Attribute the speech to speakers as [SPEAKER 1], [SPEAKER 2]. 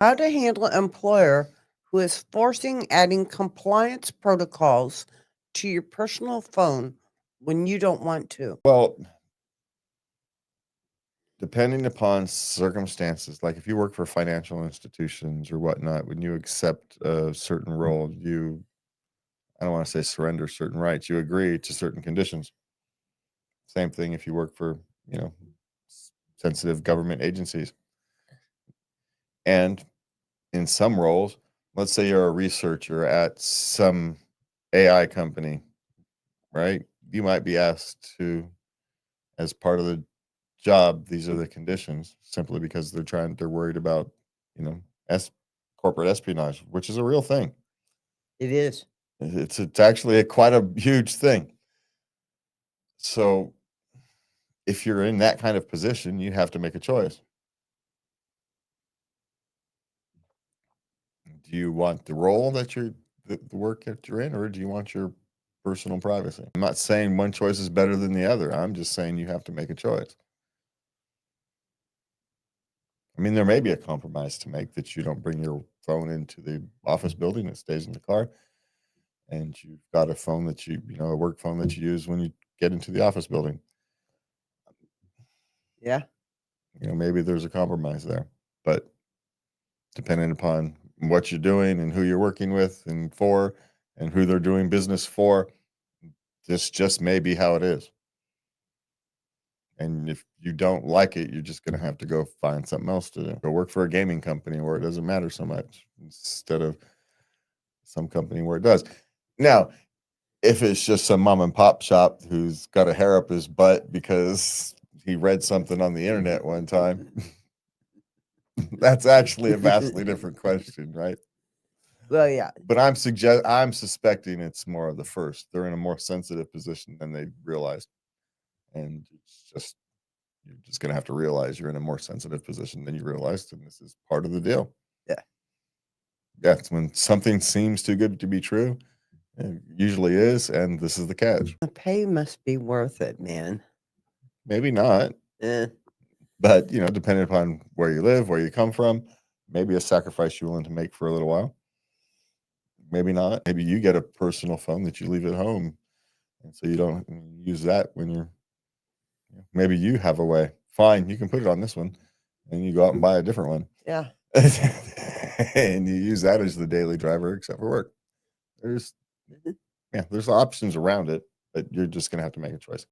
[SPEAKER 1] How to handle an employer who is forcing adding compliance protocols to your personal phone when you don't want to.
[SPEAKER 2] Well, depending upon circumstances, like if you work for financial institutions or whatnot, when you accept a certain role, I don't want to say surrender certain rights, you agree to certain conditions. Same thing if you work for, you know, sensitive government agencies. And in some roles, let's say you're a researcher at some AI company, right? You might be asked to, as part of the job, these are the conditions, simply because they're worried about, you know, es- corporate espionage, which is a real thing.
[SPEAKER 1] It is.
[SPEAKER 2] It's actually quite a huge thing. So if you're in that kind of position, you have to make a choice. Do you want the role that the work that you're in, or do you want your personal privacy? I'm not saying one choice is better than the other. I'm just saying you have to make a choice. I mean, there may be a compromise to make that you don't bring your phone into the office building, it stays in the car, and you've got a phone that a work phone that you use when you get into the office building.
[SPEAKER 1] Yeah.
[SPEAKER 2] Maybe there's a compromise there, but depending upon what you're doing and who you're working with and for and who they're doing business for, this just may be how it is. And if you don't like it, you're just going to have to go find something else to do. Go work for a gaming company where it doesn't matter so much instead of some company where it does. Now, if it's just some mom and pop shop who's got a hair up his butt because he read something on the internet one time, that's actually a vastly different question, right?
[SPEAKER 1] Well, yeah.
[SPEAKER 2] But I'm suspecting it's more of the first. They're in a more sensitive position than they realized, and you're just gonna have to realize you're in a more sensitive position than you realized, and this is part of the deal.
[SPEAKER 1] Yeah.
[SPEAKER 2] Yeah, it's when something seems too good to be true, it usually is, and this is the catch.
[SPEAKER 1] The pay must be worth it, man.
[SPEAKER 2] Maybe not,
[SPEAKER 1] Eh.
[SPEAKER 2] but depending upon where you live, where you come from, maybe a sacrifice you're willing to make for a little while. Maybe not. Maybe you get a personal phone that you leave at home, and so you don't use that when maybe you have a way. Fine, you can put it on this one, and you go out and buy a different one.
[SPEAKER 1] Yeah.
[SPEAKER 2] And you use that as the daily driver, except for work. There's
[SPEAKER 1] Mhm.
[SPEAKER 2] there's options around it, but you're just gonna have to make a choice.